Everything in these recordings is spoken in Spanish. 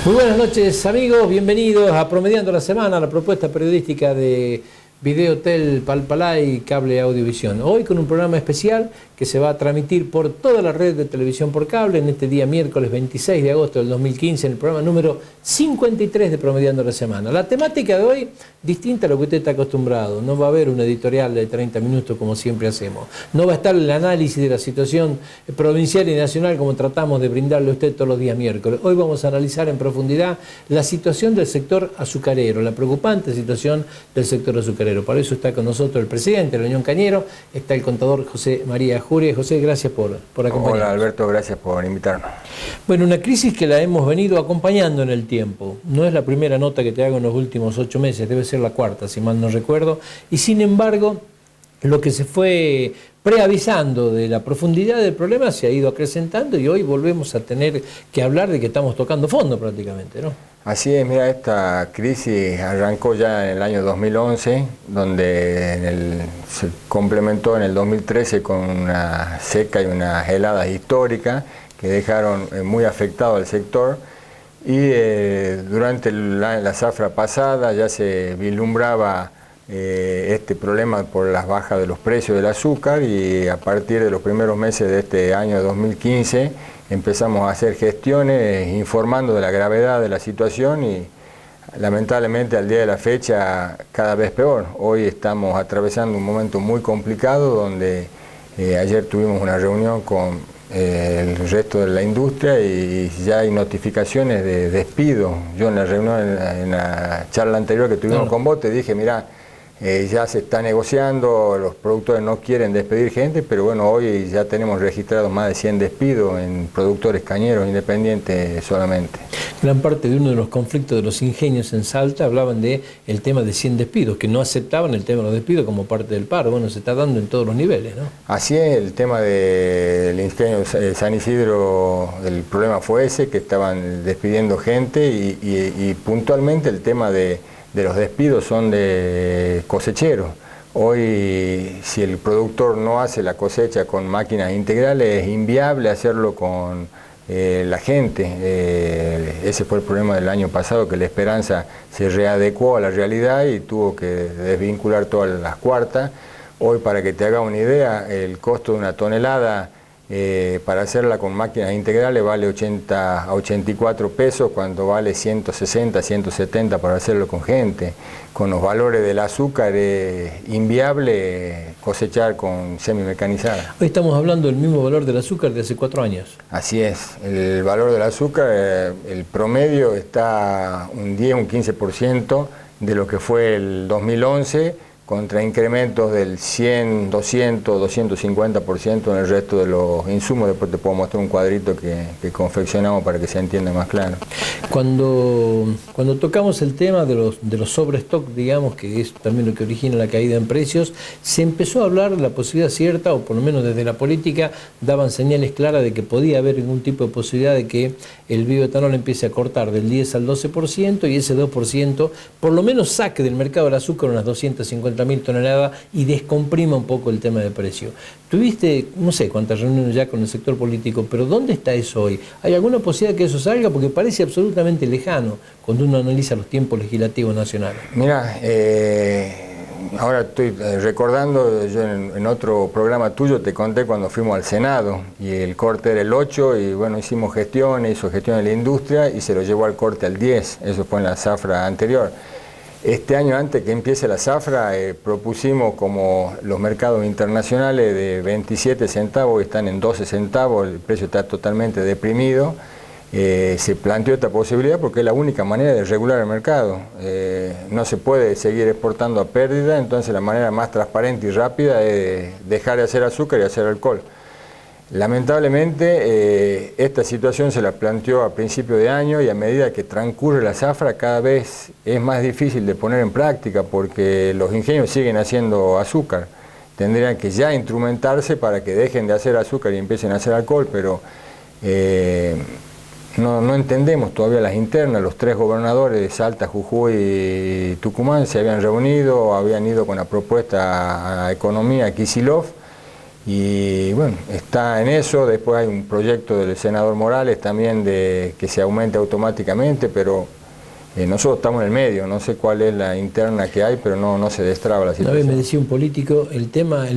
Muy buenas noches, amigos, bienvenidos a Promediando la Semana, la propuesta periodística de Videotel Palpalay Cable Audiovisión. Hoy con un programa especial que se va a transmitir por toda la red de televisión por cable en este día miércoles 26 de agosto del 2015, en el programa número 53 de Promediando la Semana. La temática de hoy, distinta a lo que usted está acostumbrado. No va a haber un editorial de 30 minutos como siempre hacemos. No va a estar el análisis de la situación provincial y nacional como tratamos de brindarle a usted todos los días miércoles. Hoy vamos a analizar en profundidad la situación del sector azucarero, la preocupante situación del sector azucarero. Para eso está con nosotros el presidente de la Unión Cañero, está el contador José María Juria. José, gracias por acompañarnos. Hola Alberto, gracias por invitarnos. Bueno, una crisis que la hemos venido acompañando en el tiempo. No es la primera nota que te hago en los últimos 8 meses, debe ser la cuarta, si mal no recuerdo. Y sin embargo, lo que se fue preavisando de la profundidad del problema se ha ido acrecentando y hoy volvemos a tener que hablar de que estamos tocando fondo prácticamente, ¿no? Así es, mira, esta crisis arrancó ya en el año 2011, donde se complementó en el 2013 con una seca y unas heladas históricas que dejaron muy afectado al sector. Y durante la zafra pasada ya se vislumbraba este problema por las bajas de los precios del azúcar, y a partir de los primeros meses de este año 2015 empezamos a hacer gestiones informando de la gravedad de la situación y lamentablemente al día de la fecha cada vez peor. Hoy estamos atravesando un momento muy complicado donde ayer tuvimos una reunión con el resto de la industria y ya hay notificaciones de despido. Yo en la reunión, en la charla anterior que tuvimos con vos, te dije, mirá, ya se está negociando, los productores no quieren despedir gente, pero bueno, hoy ya tenemos registrados más de 100 despidos en productores cañeros independientes solamente. Gran parte de uno de los conflictos de los ingenios en Salta hablaban de el tema de 100 despidos, que no aceptaban el tema de los despidos como parte del paro. Bueno, se está dando en todos los niveles, ¿no? Así es, el tema del ingenio San Isidro, el problema fue ese, que estaban despidiendo gente y puntualmente el tema de los despidos son de cosecheros. Hoy, si el productor no hace la cosecha con máquinas integrales, es inviable hacerlo con la gente. Ese fue el problema del año pasado, que la Esperanza se readecuó a la realidad y tuvo que desvincular todas las cuartas. Hoy, para que te haga una idea, el costo de una tonelada para hacerla con máquinas integrales vale 80 a 84 pesos, cuando vale 160, 170 para hacerlo con gente. Con los valores del azúcar es inviable cosechar con semimecanizada. Hoy estamos hablando del mismo valor del azúcar de hace 4 años. Así es, el valor del azúcar, el promedio está un 10, un 15% de lo que fue el 2011, contra incrementos del 100, 200, 250% en el resto de los insumos. Después te puedo mostrar un cuadrito que confeccionamos para que se entienda más claro. Cuando tocamos el tema de los sobrestock, digamos, que es también lo que origina la caída en precios, se empezó a hablar de la posibilidad cierta, o por lo menos desde la política daban señales claras de que podía haber algún tipo de posibilidad de que el bioetanol empiece a cortar del 10 al 12% y ese 2% por lo menos saque del mercado del azúcar unas 250.000 toneladas y descomprima un poco el tema de precio. Tuviste, no sé cuántas reuniones ya con el sector político, pero ¿dónde está eso hoy? ¿Hay alguna posibilidad que eso salga? Porque parece absolutamente lejano cuando uno analiza los tiempos legislativos nacionales. Mira, ahora estoy recordando, yo en otro programa tuyo te conté cuando fuimos al Senado y el corte era el 8 y bueno, hizo gestiones en la industria y se lo llevó al corte al 10, eso fue en la zafra anterior. Este año, antes que empiece la zafra, propusimos, como los mercados internacionales de 27 centavos están en 12 centavos, el precio está totalmente deprimido, se planteó esta posibilidad porque es la única manera de regular el mercado. No se puede seguir exportando a pérdida, entonces la manera más transparente y rápida es dejar de hacer azúcar y hacer alcohol. Lamentablemente esta situación se la planteó a principio de año y a medida que transcurre la zafra cada vez es más difícil de poner en práctica porque los ingenios siguen haciendo azúcar. Tendrían que ya instrumentarse para que dejen de hacer azúcar y empiecen a hacer alcohol, pero no entendemos todavía las internas. Los 3 gobernadores de Salta, Jujuy y Tucumán se habían reunido, habían ido con la propuesta a Economía, a Kicillof, Y bueno, está en eso. Después hay un proyecto del senador Morales también de que se aumente automáticamente, pero nosotros estamos en el medio, no sé cuál es la interna que hay, pero no se destraba la situación. Una vez me decía un político, el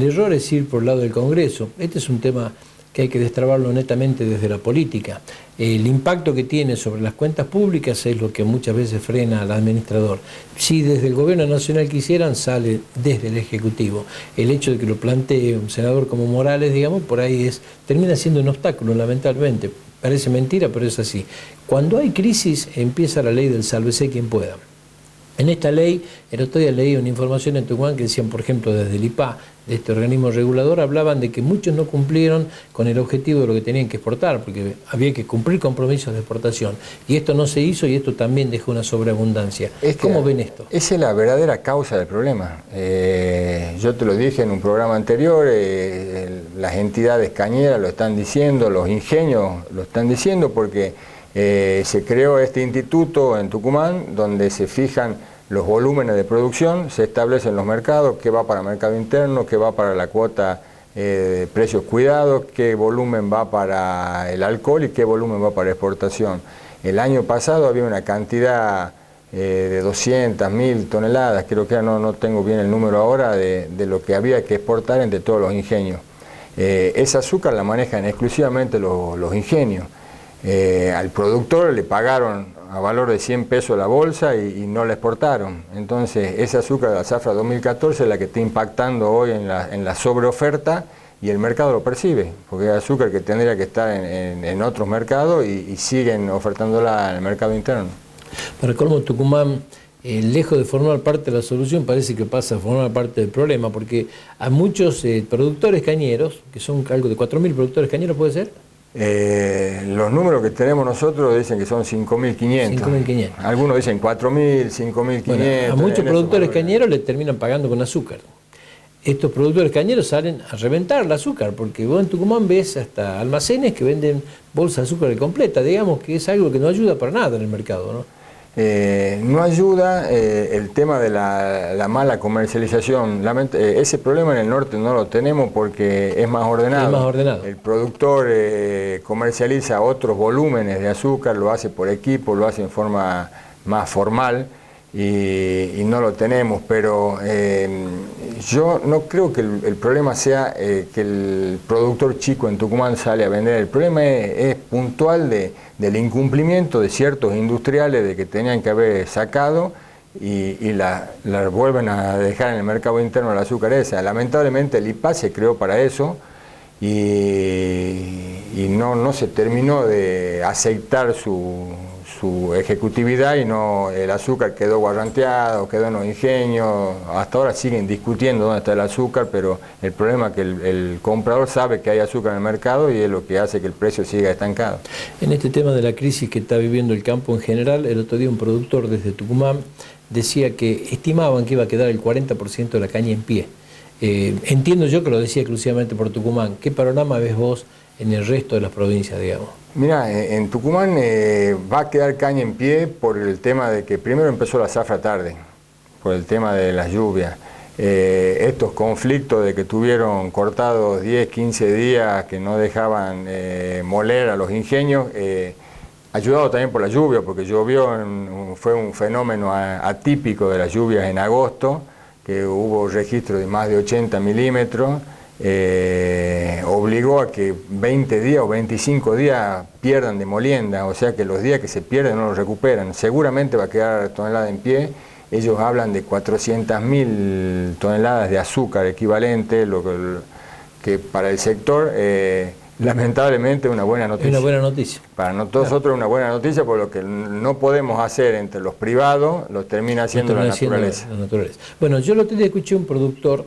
error es ir por el lado del Congreso. Este es un tema que hay que destrabarlo netamente desde la política. El impacto que tiene sobre las cuentas públicas es lo que muchas veces frena al administrador. Si desde el gobierno nacional quisieran, sale desde el Ejecutivo. El hecho de que lo plantee un senador como Morales, digamos, por ahí termina siendo un obstáculo, lamentablemente. Parece mentira, pero es así. Cuando hay crisis, empieza la ley del sálvese quien pueda. En esta ley, el otro día leí una información en Tucumán que decían, por ejemplo, desde el IPA, de este organismo regulador, hablaban de que muchos no cumplieron con el objetivo de lo que tenían que exportar, porque había que cumplir compromisos de exportación. Y esto no se hizo y esto también dejó una sobreabundancia. ¿Cómo ven esto? Esa es la verdadera causa del problema. Yo te lo dije en un programa anterior, las entidades cañeras lo están diciendo, los ingenios lo están diciendo, porque se creó este instituto en Tucumán donde se fijan los volúmenes de producción, se establecen los mercados, qué va para el mercado interno, qué va para la cuota de precios cuidados, qué volumen va para el alcohol y qué volumen va para exportación. El año pasado había una cantidad de 200.000 toneladas, creo que no tengo bien el número ahora, de lo que había que exportar entre todos los ingenios. Ese azúcar la manejan exclusivamente los ingenios. Al productor le pagaron a valor de 100 pesos la bolsa y no la exportaron. Entonces ese azúcar de la zafra 2014 es la que está impactando hoy en la sobreoferta y el mercado lo percibe, porque es azúcar que tendría que estar en otros mercados y siguen ofertándola en el mercado interno. Para colmo, Tucumán, lejos de formar parte de la solución, parece que pasa a formar parte del problema, porque a muchos productores cañeros, que son algo de 4.000 productores cañeros, ¿puede ser? Los números que tenemos nosotros dicen que son 5.500. 5.500. Algunos dicen 4.000, 5.500. Bueno, a muchos productores cañeros le terminan pagando con azúcar. Estos productores cañeros salen a reventar el azúcar, porque vos en Tucumán ves hasta almacenes que venden bolsa de azúcar completa. Digamos que es algo que no ayuda para nada en el mercado, ¿no? No ayuda el tema de la mala comercialización. Ese problema en el norte no lo tenemos porque es más ordenado. Es más ordenado. El productor comercializa otros volúmenes de azúcar, lo hace por equipo, lo hace en forma más formal y no lo tenemos. Pero yo no creo que el problema sea que el productor chico en Tucumán sale a vender. El problema es puntual del incumplimiento de ciertos industriales de que tenían que haber sacado y la vuelven a dejar en el mercado interno el azúcar esa. Lamentablemente el IPA se creó para eso y no se terminó de aceitar su ejecutividad y el azúcar quedó guarranteado, quedó en los ingenios. Hasta ahora siguen discutiendo dónde está el azúcar, pero el problema es que el comprador sabe que hay azúcar en el mercado y es lo que hace que el precio siga estancado. En este tema de la crisis que está viviendo el campo en general, el otro día un productor desde Tucumán decía que estimaban que iba a quedar el 40% de la caña en pie. Entiendo yo que lo decía exclusivamente por Tucumán. ¿Qué panorama ves vos en el resto de las provincias, digamos? Mira, en Tucumán va a quedar caña en pie por el tema de que primero empezó la zafra tarde, por el tema de las lluvias. Estos conflictos de que tuvieron cortados 10, 15 días que no dejaban moler a los ingenios, ayudado también por la lluvia, porque llovió, fue un fenómeno atípico de las lluvias en agosto, que hubo registro de más de 80 milímetros. Obligó a que 20 días o 25 días pierdan de molienda, o sea que los días que se pierden no los recuperan. Seguramente va a quedar tonelada en pie. Ellos hablan de 400.000 toneladas de azúcar equivalente, lo que para el sector lamentablemente es una buena noticia. Es una buena noticia. Para nosotros es una buena noticia, por lo que no podemos hacer entre los privados, lo termina haciendo la naturaleza. Bueno, yo el otro día escuché un productor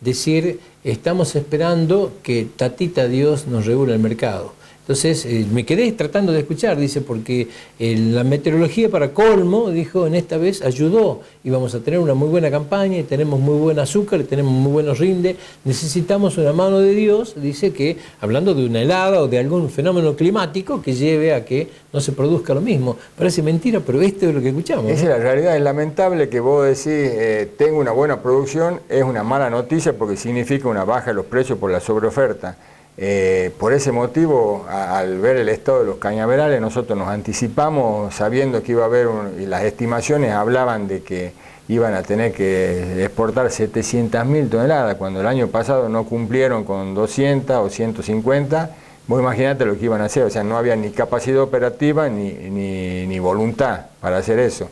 decir, estamos esperando que Tatita Dios nos regule el mercado. Entonces me quedé tratando de escuchar, dice, porque la meteorología para colmo, dijo, en esta vez ayudó y vamos a tener una muy buena campaña y tenemos muy buen azúcar y tenemos muy buenos rindes. Necesitamos una mano de Dios, dice, que hablando de una helada o de algún fenómeno climático que lleve a que no se produzca lo mismo. Parece mentira, pero esto es lo que escuchamos. Esa es la realidad. Es lamentable que vos decís, tengo una buena producción, es una mala noticia porque significa una baja de los precios por la sobreoferta. Por ese motivo, al ver el estado de los cañaverales, nosotros nos anticipamos sabiendo que iba a haber, y las estimaciones hablaban de que iban a tener que exportar 700.000 toneladas, cuando el año pasado no cumplieron con 200 o 150, vos imaginate lo que iban a hacer, o sea, no había ni capacidad operativa ni voluntad para hacer eso.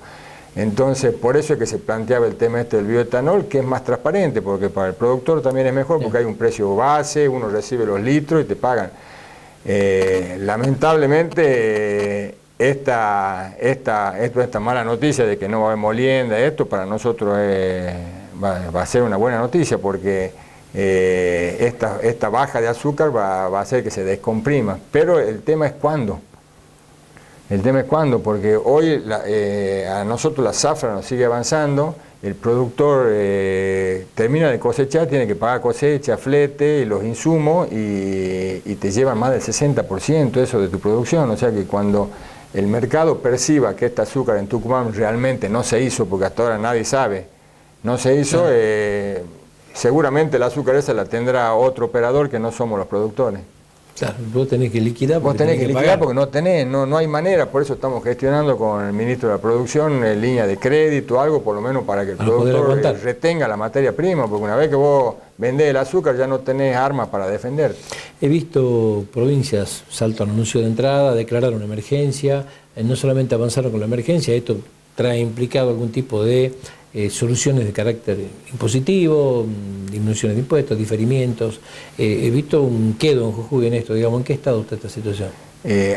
Entonces, por eso es que se planteaba el tema del bioetanol, que es más transparente, porque para el productor también es mejor, porque hay un precio base, uno recibe los litros y te pagan. Lamentablemente, esta mala noticia de que no va a haber molienda, esto para nosotros va a ser una buena noticia, porque esta baja de azúcar va a hacer que se descomprima. Pero el tema es cuándo. El tema es cuándo, porque hoy a nosotros la zafra nos sigue avanzando, el productor termina de cosechar, tiene que pagar cosecha, flete y los insumos y te llevan más del 60% eso de tu producción. O sea que cuando el mercado perciba que este azúcar en Tucumán realmente no se hizo, porque hasta ahora nadie sabe, no se hizo, seguramente el azúcar esa la tendrá otro operador que no somos los productores. Claro, vos tenés que liquidar. Vos tenés que liquidar porque no hay manera, por eso estamos gestionando con el ministro de la Producción línea de crédito, algo por lo menos para que el productor retenga la materia prima, porque una vez que vos vendés el azúcar ya no tenés armas para defender. He visto provincias, Salto anuncio de entrada, declararon emergencia, no solamente avanzaron con la emergencia, esto trae implicado algún tipo de soluciones de carácter impositivo, disminuciones de impuestos, diferimientos. He visto un quedo en Jujuy en esto, digamos, ¿en qué estado está esta situación?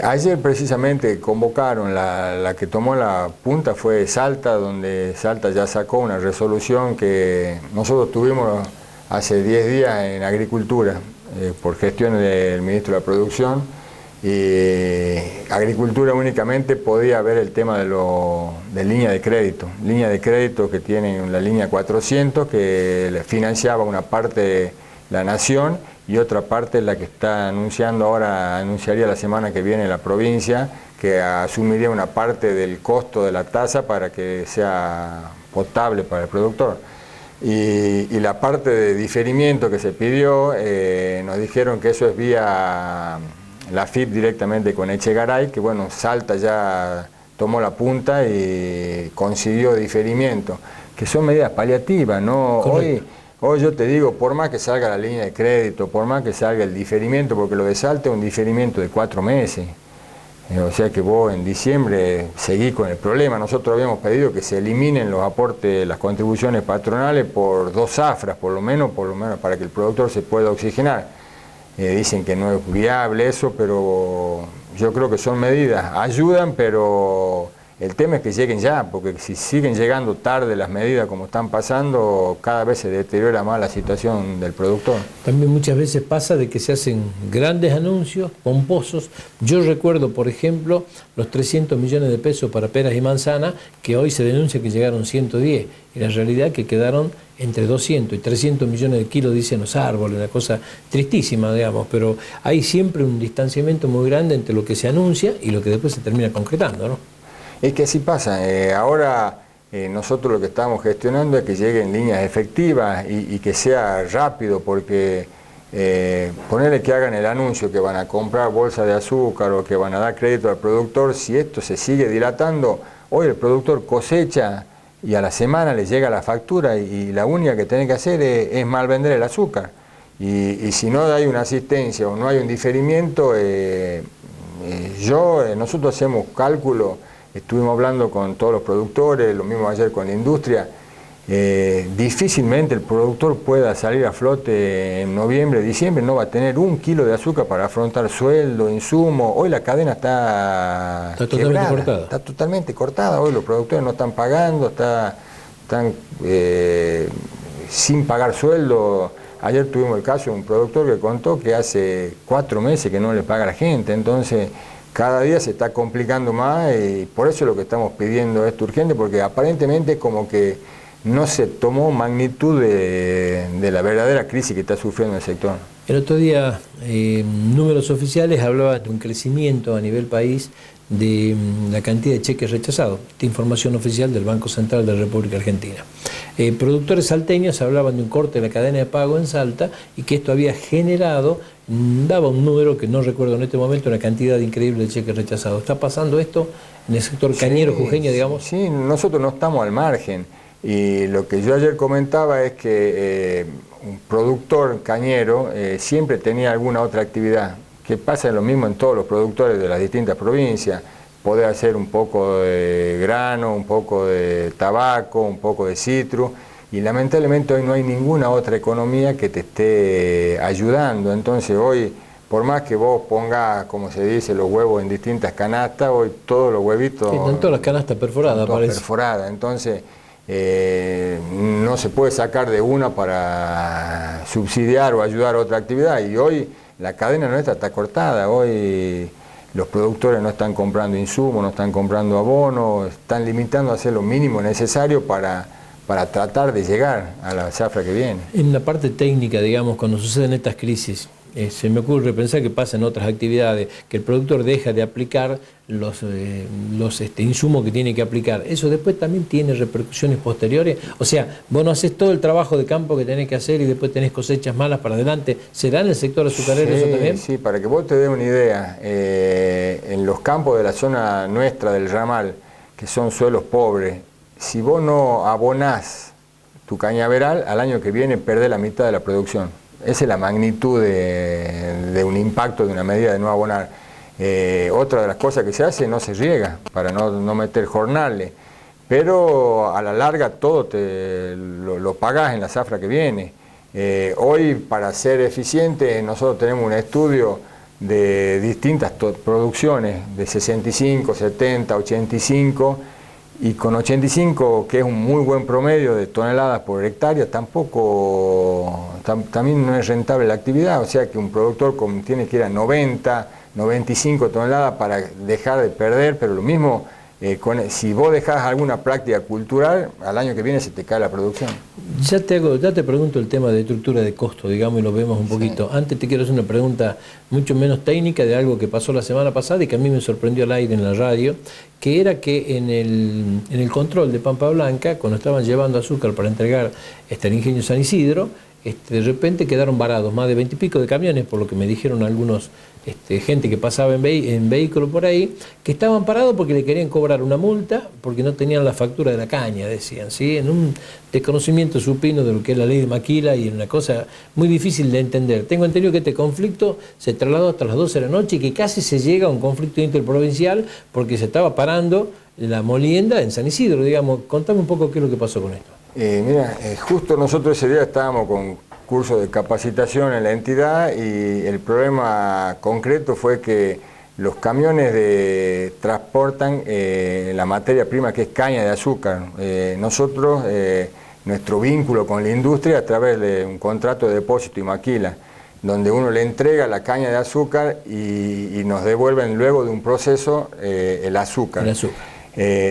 Ayer precisamente convocaron, la que tomó la punta fue Salta, donde Salta ya sacó una resolución que nosotros tuvimos hace 10 días en Agricultura, por gestión del ministro de la Producción, y Agricultura únicamente podía ver el tema de línea de crédito que tienen la línea 400 que financiaba una parte de la nación y otra parte la que está anunciando ahora, anunciaría la semana que viene la provincia, que asumiría una parte del costo de la tasa para que sea potable para el productor. Y la parte de diferimiento que se pidió, nos dijeron que eso es vía la FIP directamente con Echegaray, que bueno, Salta ya tomó la punta y consiguió diferimiento, que son medidas paliativas, ¿no? Hoy yo te digo, por más que salga la línea de crédito, por más que salga el diferimiento, porque lo de Salta es un diferimiento de 4 meses, o sea que vos en diciembre seguís con el problema. Nosotros habíamos pedido que se eliminen los aportes, las contribuciones patronales por 2 zafras, por lo menos para que el productor se pueda oxigenar. Dicen que no es viable eso, pero yo creo que son medidas, ayudan, pero el tema es que lleguen ya, porque si siguen llegando tarde las medidas como están pasando, cada vez se deteriora más la situación del productor. También muchas veces pasa de que se hacen grandes anuncios, pomposos. Yo recuerdo, por ejemplo, los 300 millones de pesos para peras y manzanas, que hoy se denuncia que llegaron 110, y la realidad es que quedaron entre 200 y 300 millones de kilos, dicen los árboles, una cosa tristísima, digamos, pero hay siempre un distanciamiento muy grande entre lo que se anuncia y lo que después se termina concretando, ¿no? Es que así pasa. Ahora nosotros lo que estamos gestionando es que lleguen líneas efectivas y que sea rápido, porque ponerle que hagan el anuncio que van a comprar bolsa de azúcar o que van a dar crédito al productor, si esto se sigue dilatando, hoy el productor cosecha y a la semana le llega la factura y la única que tiene que hacer es mal vender el azúcar. Y si no hay una asistencia o no hay un diferimiento, nosotros hacemos cálculo. Estuvimos hablando con todos los productores, lo mismo ayer con la industria. Difícilmente el productor pueda salir a flote en noviembre, diciembre, no va a tener 1 kilo de azúcar para afrontar sueldo, insumo. Hoy la cadena está totalmente cortada. Está totalmente cortada. Hoy los productores no están pagando, están sin pagar sueldo. Ayer tuvimos el caso de un productor que contó que hace 4 meses que no le paga a la gente, entonces cada día se está complicando más y por eso es lo que estamos pidiendo esto urgente, porque aparentemente como que no se tomó magnitud de la verdadera crisis que está sufriendo el sector. El otro día, números oficiales hablaban de un crecimiento a nivel país de la cantidad de cheques rechazados. Esta información oficial del Banco Central de la República Argentina. Productores salteños hablaban de un corte de la cadena de pago en Salta y que esto había generado, daba un número que no recuerdo en este momento, una cantidad increíble de cheques rechazados. ¿Está pasando esto en el sector cañero, jujeño, digamos? Sí, nosotros no estamos al margen. Y lo que yo ayer comentaba es que un productor cañero siempre tenía alguna otra actividad, que pasa lo mismo en todos los productores de las distintas provincias. Poder hacer un poco de grano, un poco de tabaco, un poco de citrus, y lamentablemente hoy no hay ninguna otra economía que te esté ayudando. Entonces hoy, por más que vos pongas, como se dice, los huevos en distintas canastas, hoy todos los huevitos... Sí, están todas las canastas perforadas, parece. Perforadas, entonces... no se puede sacar de una para subsidiar o ayudar a otra actividad, y hoy la cadena nuestra está cortada. Hoy los productores no están comprando insumos, no están comprando abonos, están limitando a hacer lo mínimo necesario para tratar de llegar a la zafra que viene. En la parte técnica, digamos, cuando suceden estas crisis, se me ocurre pensar que pasa en otras actividades, que el productor deja de aplicar los insumos que tiene que aplicar. ¿Eso después también tiene repercusiones posteriores? O sea, vos no haces todo el trabajo de campo que tenés que hacer y después tenés cosechas malas para adelante. ¿Se da en el sector azucarero eso también? Sí, para que vos te des una idea, en los campos de la zona nuestra del ramal, que son suelos pobres, si vos no abonás tu cañaveral, al año que viene perdés la mitad de la producción. Esa es la magnitud de un impacto de una medida de no abonar. Otra de las cosas que se hace, no se riega para no meter jornales, pero a la larga todo lo pagás en la zafra que viene. Hoy, para ser eficiente, nosotros tenemos un estudio de distintas producciones, de 65, 70, 85, y con 85, que es un muy buen promedio de toneladas por hectárea, también no es rentable la actividad. O sea que un productor tiene que ir a 90, 95 toneladas para dejar de perder, pero lo mismo, si vos dejás alguna práctica cultural, al año que viene se te cae la producción. Ya te pregunto el tema de estructura de costo, digamos, y lo vemos un poquito. Sí. Antes te quiero hacer una pregunta mucho menos técnica de algo que pasó la semana pasada y que a mí me sorprendió al aire en la radio, que era que en el control de Pampa Blanca, cuando estaban llevando azúcar para entregar al ingenio San Isidro, de repente quedaron varados más de 20 y pico de camiones, por lo que me dijeron algunos gente que pasaba en vehículo por ahí, que estaban parados porque le querían cobrar una multa, porque no tenían la factura de la caña, decían, ¿sí? En un desconocimiento supino de lo que es la ley de maquila y una cosa muy difícil de entender. Tengo entendido que este conflicto se trasladó hasta las 12 de la noche y que casi se llega a un conflicto interprovincial porque se estaba parando la molienda en San Isidro, digamos. Contame un poco qué es lo que pasó con esto. Mira, justo nosotros ese día estábamos con curso de capacitación en la entidad y el problema concreto fue que los camiones transportan la materia prima que es caña de azúcar. Nosotros, nuestro vínculo con la industria a través de un contrato de depósito y maquila, donde uno le entrega la caña de azúcar y nos devuelven luego de un proceso el azúcar.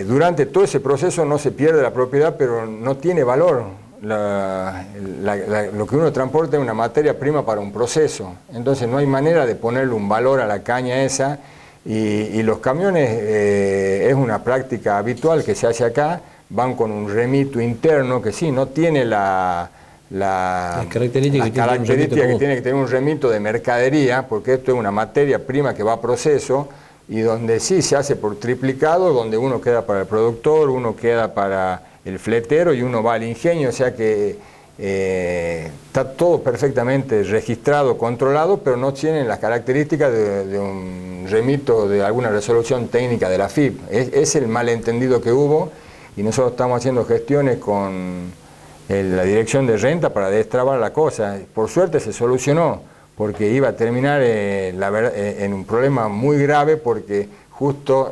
Durante todo ese proceso no se pierde la propiedad, pero no tiene valor. Lo que uno transporta es una materia prima para un proceso, entonces no hay manera de ponerle un valor a la caña esa, y los camiones es una práctica habitual que se hace acá, van con un remito interno que sí, no tiene la característica que tiene que tener un remito de mercadería, porque esto es una materia prima que va a proceso, y donde sí se hace por triplicado, donde uno queda para el productor, uno queda para el fletero y uno va al ingenio, o sea que está todo perfectamente registrado, controlado, pero no tienen las características de un remito de alguna resolución técnica de la FIP. Es el malentendido que hubo, y nosotros estamos haciendo gestiones con la dirección de renta para destrabar la cosa. Por suerte se solucionó, porque iba a terminar en un problema muy grave, porque justo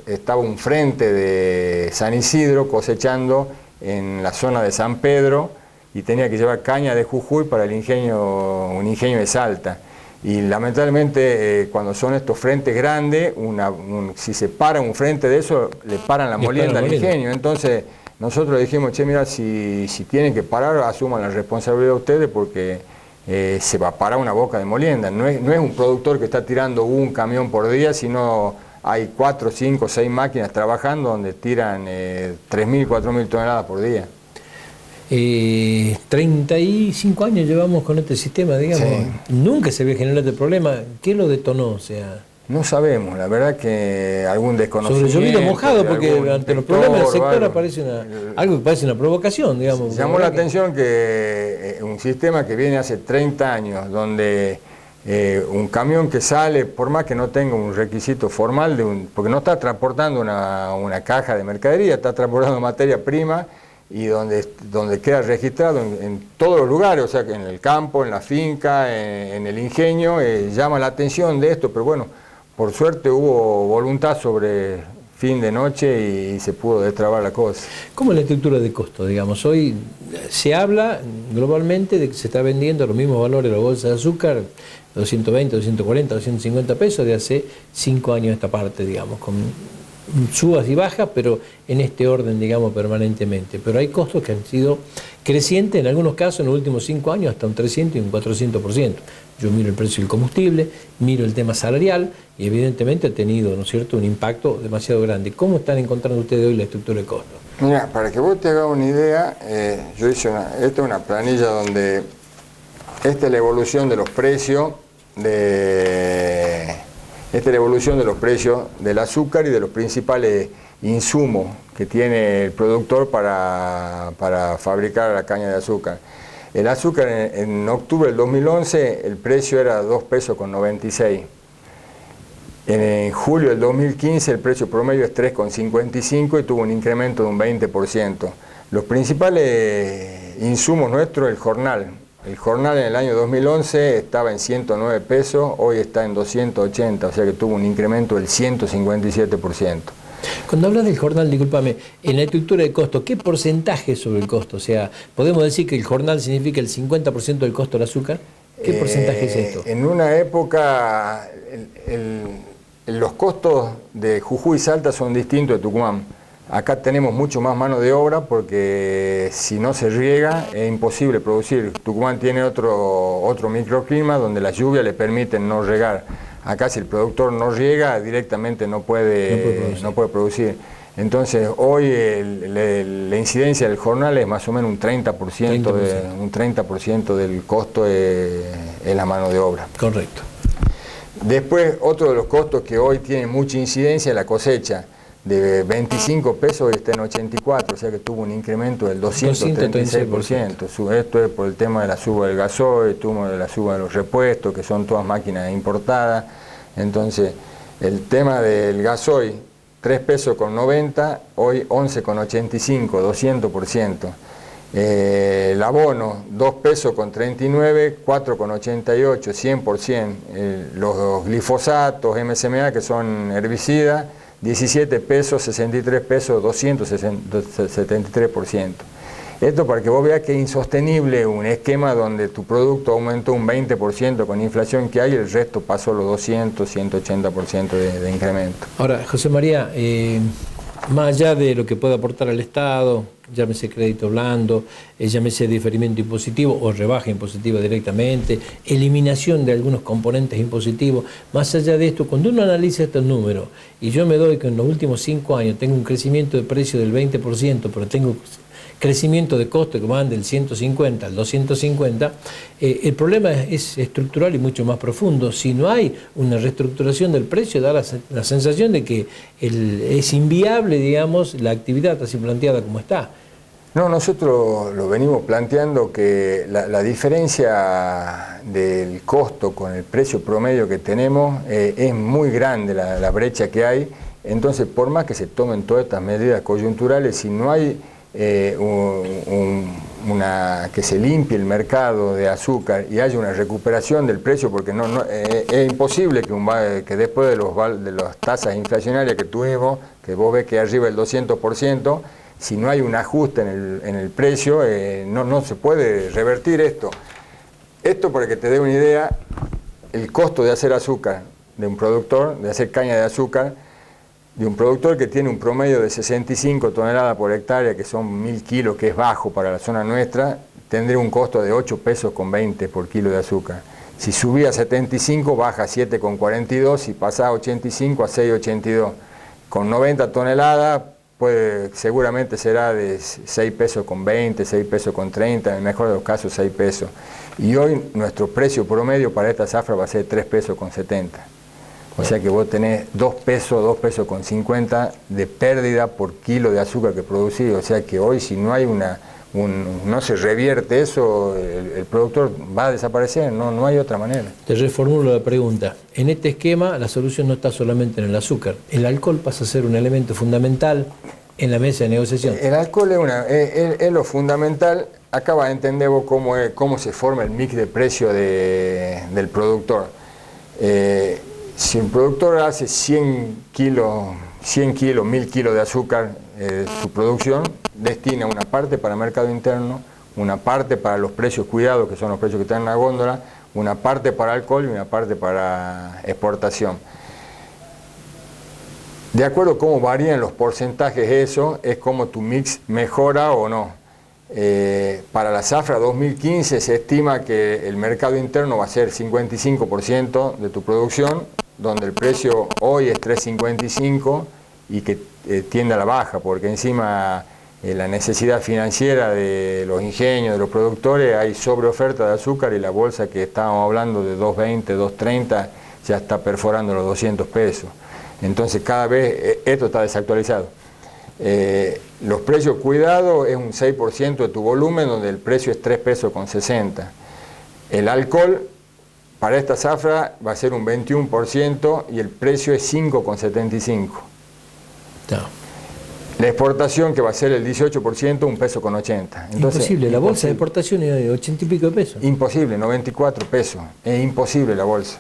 estaba un frente de San Isidro cosechando en la zona de San Pedro, y tenía que llevar caña de Jujuy para un ingenio de Salta. Y lamentablemente cuando son estos frentes grandes, si se para un frente de eso, le paran la molienda al ingenio. Entonces nosotros dijimos, che, mira, si tienen que parar, asuman la responsabilidad ustedes porque se va a parar una boca de molienda. No es un productor que está tirando un camión por día, sino hay 4, 5, 6 máquinas trabajando donde tiran 3.000, 4.000 toneladas por día. 35 años llevamos con este sistema, digamos. Sí. Nunca se había generado este problema. ¿Qué lo detonó? O sea, no sabemos, la verdad que algún desconocimiento. Sobre llovido mojado, porque ante los problemas del sector aparece algo que parece una provocación, digamos. Llamó la atención que un sistema que viene hace 30 años, donde un camión que sale, por más que no tenga un requisito formal, porque no está transportando una caja de mercadería, está transportando materia prima, y donde queda registrado en todos los lugares, o sea, que en el campo, en la finca, en el ingenio, llama la atención de esto, pero bueno, por suerte hubo voluntad sobre fin de noche y se pudo destrabar la cosa. ¿Cómo es la estructura de costo, digamos? Hoy se habla globalmente de que se está vendiendo a los mismos valores la bolsa de azúcar, 220, 240, 250 pesos de hace 5 años esta parte, digamos, con subas y bajas, pero en este orden, digamos, permanentemente. Pero hay costos que han sido crecientes, en algunos casos, en los últimos 5 años, hasta un 300 y un 400%. Yo miro el precio del combustible, miro el tema salarial, y evidentemente ha tenido, ¿no es cierto?, un impacto demasiado grande. ¿Cómo están encontrando ustedes hoy la estructura de costos? Mira, para que vos te hagas una idea, yo hice esta es una planilla donde esta es la evolución de los precios del azúcar y de los principales insumos que tiene el productor para fabricar la caña de azúcar. El azúcar en octubre del 2011 el precio era 2 pesos con 96. En julio del 2015 el precio promedio es 3,55 y tuvo un incremento de un 20%. Los principales insumos nuestros, el jornal. El jornal en el año 2011 estaba en 109 pesos, hoy está en 280, o sea que tuvo un incremento del 157%. Cuando hablas del jornal, discúlpame, en la estructura de costo, ¿qué porcentaje sobre el costo? O sea, ¿podemos decir que el jornal significa el 50% del costo del azúcar? ¿Qué porcentaje es esto? En una época, los costos de Jujuy y Salta son distintos de Tucumán. Acá tenemos mucho más mano de obra porque si no se riega es imposible producir. Tucumán tiene otro microclima donde las lluvias le permiten no regar. Acá si el productor no riega directamente no puede producir. Entonces hoy la incidencia del jornal es más o menos un 30%, del costo es la mano de obra. Correcto. Después otro de los costos que hoy tiene mucha incidencia es la cosecha. De 25 pesos hoy está en 84, o sea que tuvo un incremento del 236%. Esto es por el tema de la suba del gasoil, de la suba de los repuestos, que son todas máquinas importadas. Entonces, el tema del gasoil, 3 pesos con 90, hoy 11 con 85, 200%. El abono, 2 pesos con 39, 4 con 88, 100%. Los glifosatos, MSMA, que son herbicidas, 17 pesos, 63 pesos, 273%. Esto para que vos veas que es insostenible un esquema donde tu producto aumentó un 20% con inflación que hay y el resto pasó los 200, 180% de incremento. Ahora, José María, más allá de lo que puede aportar al Estado, llámese crédito blando, llámese diferimiento impositivo o rebaja impositiva directamente, eliminación de algunos componentes impositivos, más allá de esto, cuando uno analiza estos números, y yo me doy que en los últimos 5 años tengo un crecimiento de precio del 20%, pero tengo crecimiento de costo que van del 150 al 250, el problema es estructural y mucho más profundo. Si no hay una reestructuración del precio, da la sensación de que es inviable, digamos, la actividad así planteada como está. No, nosotros lo venimos planteando que la diferencia del costo con el precio promedio que tenemos es muy grande la brecha que hay. Entonces, por más que se tomen todas estas medidas coyunturales, si no hay que se limpie el mercado de azúcar y haya una recuperación del precio, porque es imposible que después de las tasas inflacionarias que tuvimos, que vos ves que arriba el 200%, si no hay un ajuste en el precio, no se puede revertir esto. Esto, para que te dé una idea, el costo de hacer azúcar de un productor, de hacer caña de azúcar, de un productor que tiene un promedio de 65 toneladas por hectárea, que son 1000 kilos, que es bajo para la zona nuestra, tendría un costo de 8 pesos con 20 por kilo de azúcar. Si subía a 75, baja a 7,42, si pasa a 85, a 6,82. Con 90 toneladas, seguramente será de 6 pesos con 20, 6 pesos con 30, en el mejor de los casos 6 pesos. Y hoy nuestro precio promedio para esta zafra va a ser 3 pesos con 70. O sea que vos tenés 2 pesos con 50 de pérdida por kilo de azúcar que producís. O sea que hoy, si no hay no se revierte eso, el productor va a desaparecer, no hay otra manera. Te reformulo la pregunta. En este esquema la solución no está solamente en el azúcar. El alcohol pasa a ser un elemento fundamental en la mesa de negociación. El alcohol es lo fundamental. Acá vas a entender vos cómo se forma el mix de precio del productor. Si un productor hace 100 kilos, 1000 kilos de azúcar, su producción destina una parte para mercado interno, una parte para los precios cuidados, que son los precios que están en la góndola, una parte para alcohol y una parte para exportación. De acuerdo a cómo varían los porcentajes, eso es como tu mix mejora o no. Para la zafra 2015 se estima que el mercado interno va a ser 55% de tu producción, donde el precio hoy es 3.55 y que tiende a la baja, porque encima la necesidad financiera de los ingenios, de los productores, hay sobreoferta de azúcar y la bolsa que estábamos hablando de 2.20, 2.30 ya está perforando los 200 pesos. Entonces cada vez esto está desactualizado. Los precios cuidados es un 6% de tu volumen, donde el precio es 3 pesos con 60. El alcohol para esta zafra va a ser un 21% y el precio es 5,75. La exportación, que va a ser el 18%, 1 peso con 80. Entonces, imposible, la bolsa de exportación es de 80 y pico de pesos. Imposible, 94 pesos. Es imposible la bolsa.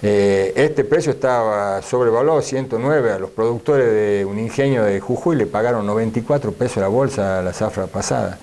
Este precio estaba sobrevaluado, 109. A los productores de un ingenio de Jujuy le pagaron 94 pesos la bolsa la zafra pasada.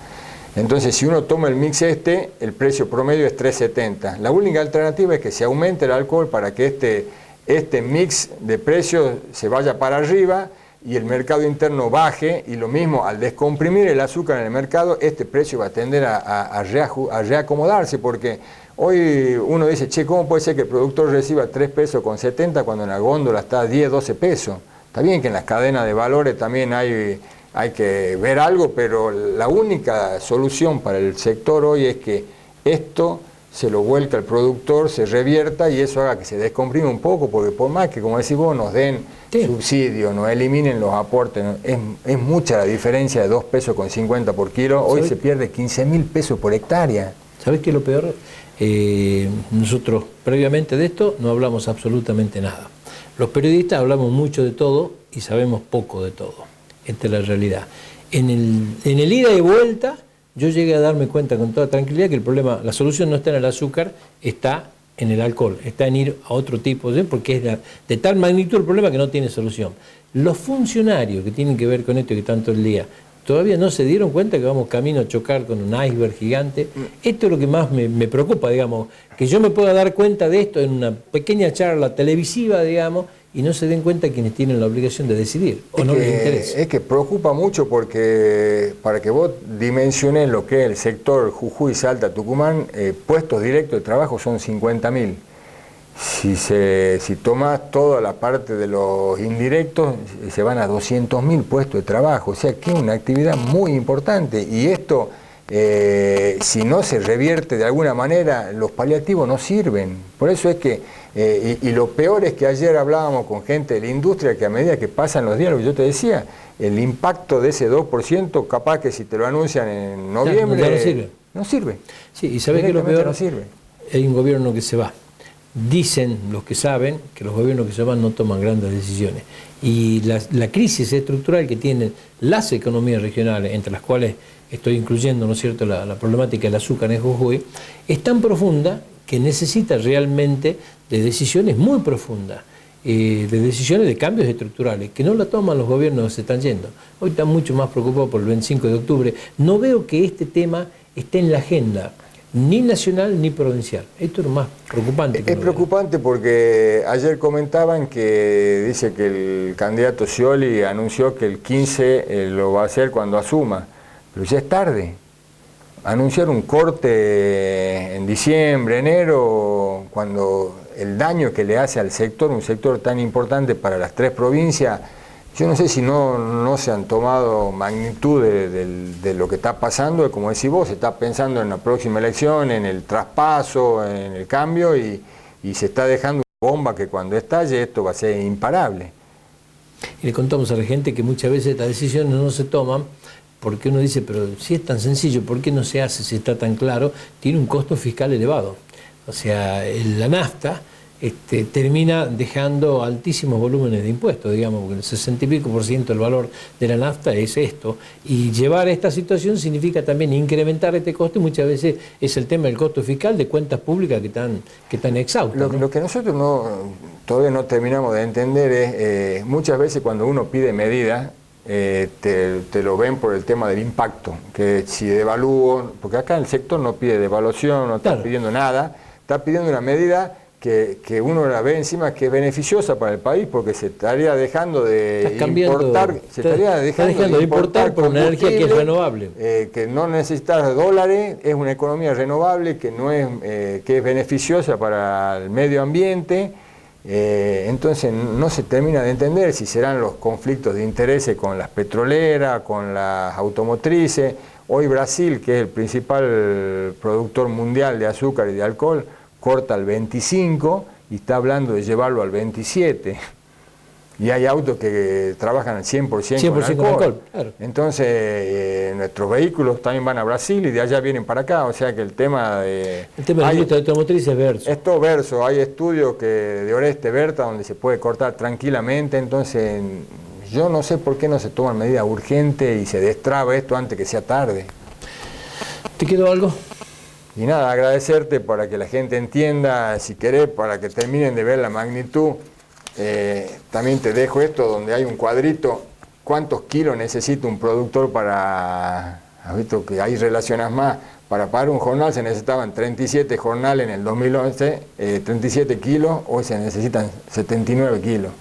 Entonces, si uno toma el mix el precio promedio es 3.70. La única alternativa es que se aumente el alcohol para que este mix de precios se vaya para arriba y el mercado interno baje, y lo mismo, al descomprimir el azúcar en el mercado, este precio va a tender a reacomodarse, porque hoy uno dice, che, ¿cómo puede ser que el productor reciba 3 pesos con 70 cuando en la góndola está a 10, 12 pesos? Está bien que en las cadenas de valores también hay que ver algo, pero la única solución para el sector hoy es que esto se lo vuelca al productor, se revierta y eso haga que se descomprime un poco, porque por más que, como decís vos, nos den subsidios, nos eliminen los aportes, es mucha la diferencia de 2 pesos con 50 por kilo, hoy se pierde 15.000 pesos por hectárea. ¿Sabés qué es lo peor? Nosotros previamente de esto no hablamos absolutamente nada. Los periodistas hablamos mucho de todo y sabemos poco de todo. Esta es la realidad. En el ida y vuelta, yo llegué a darme cuenta con toda tranquilidad que el problema, la solución no está en el azúcar, está en el alcohol, está en ir a otro tipo, ¿sí? Porque es de tal magnitud el problema que no tiene solución. Los funcionarios que tienen que ver con esto y que tanto el día, todavía no se dieron cuenta que vamos camino a chocar con un iceberg gigante. Esto es lo que más me preocupa, digamos, que yo me pueda dar cuenta de esto en una pequeña charla televisiva, digamos, y no se den cuenta quienes tienen la obligación de decidir, o no les interesa. Es que preocupa mucho, porque para que vos dimensiones lo que es el sector Jujuy, Salta, Tucumán, puestos directos de trabajo son 50.000. Si tomás toda la parte de los indirectos, se van a 200.000 puestos de trabajo, o sea que es una actividad muy importante, y esto, si no se revierte de alguna manera, los paliativos no sirven. Por eso es que, y lo peor es que ayer hablábamos con gente de la industria, que a medida que pasan los diálogos, yo te decía, el impacto de ese 2%, capaz que si te lo anuncian en noviembre, no sirve. Sí, y ¿sabés qué es lo peor? No sirve. Hay un gobierno que se va. Dicen los que saben que los gobiernos que se van no toman grandes decisiones. Y la crisis estructural que tienen las economías regionales, entre las cuales estoy incluyendo, ¿no es cierto?, la problemática del azúcar en Jujuy, es tan profunda que necesita realmente de decisiones muy profundas. de decisiones de cambios estructurales, que no la toman los gobiernos que se están yendo. Hoy están mucho más preocupados por el 25 de octubre. No veo que este tema esté en la agenda, ni nacional ni provincial. Esto es lo más preocupante. Es preocupante porque ayer comentaban que dice que el candidato Scioli anunció que el 15 lo va a hacer cuando asuma, pero ya es tarde. Anunciar un corte en diciembre, enero, cuando el daño que le hace al sector, un sector tan importante para las 3 provincias, yo no sé si no se han tomado magnitud de lo que está pasando, como decís vos, se está pensando en la próxima elección, en el traspaso, en el cambio, y se está dejando una bomba que cuando estalle esto va a ser imparable. Y le contamos a la gente que muchas veces estas decisiones no se toman porque uno dice, pero si es tan sencillo, ¿por qué no se hace si está tan claro? Tiene un costo fiscal elevado. O sea, la nafta termina dejando altísimos volúmenes de impuestos, digamos, porque el 60 y pico % del valor de la nafta es esto. Y llevar esta situación significa también incrementar este costo, y muchas veces es el tema del costo fiscal de cuentas públicas que están exhaustas. Lo que nosotros todavía no terminamos de entender es, muchas veces cuando uno pide medidas, te lo ven por el tema del impacto, que si devalúo, porque acá el sector no pide devaluación, no está pidiendo nada, está pidiendo una medida que uno la ve encima que es beneficiosa para el país, porque se estaría dejando de importar por una energía que es renovable, que no necesitas dólares, es una economía renovable que no es que es beneficiosa para el medio ambiente. Entonces no se termina de entender si serán los conflictos de intereses con las petroleras, con las automotrices. Hoy Brasil, que es el principal productor mundial de azúcar y de alcohol, corta al 25 y está hablando de llevarlo al 27. Y hay autos que trabajan al 100% con alcohol. Claro. Entonces, nuestros vehículos también van a Brasil y de allá vienen para acá. O sea que el tema de la industria automotriz es verso. Es todo verso. Hay estudios de Oreste Berta donde se puede cortar tranquilamente. Entonces, yo no sé por qué no se toman medidas urgentes y se destraba esto antes que sea tarde. ¿Te quedó algo? Y nada, agradecerte para que la gente entienda, si querés, para que terminen de ver la magnitud. También te dejo esto donde hay un cuadrito, cuántos kilos necesita un productor para, has visto que ahí relacionas más, para pagar un jornal se necesitaban 37 jornales en el 2011, 37 kilos, hoy se necesitan 79 kilos.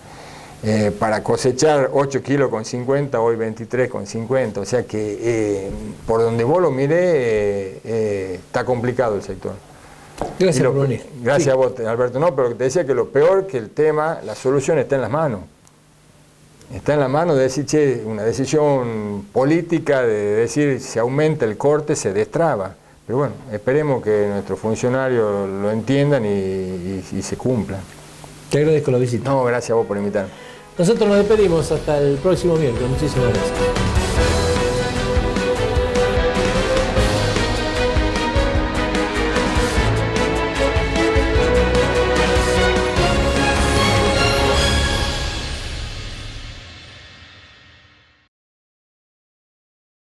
Para cosechar 8 kilos con 50, hoy 23 con 50, o sea que por donde vos lo mirés está complicado el sector. Gracias por venir. Gracias a vos, Alberto. No, pero te decía que lo peor que el tema, la solución está en las manos. Está en la mano de decir, che, una decisión política de decir, si aumenta el corte, se destraba. Pero bueno, esperemos que nuestros funcionarios lo entiendan y se cumplan. Te agradezco la visita. No, gracias a vos por invitarme. Nosotros nos despedimos hasta el próximo miércoles. Muchísimas gracias.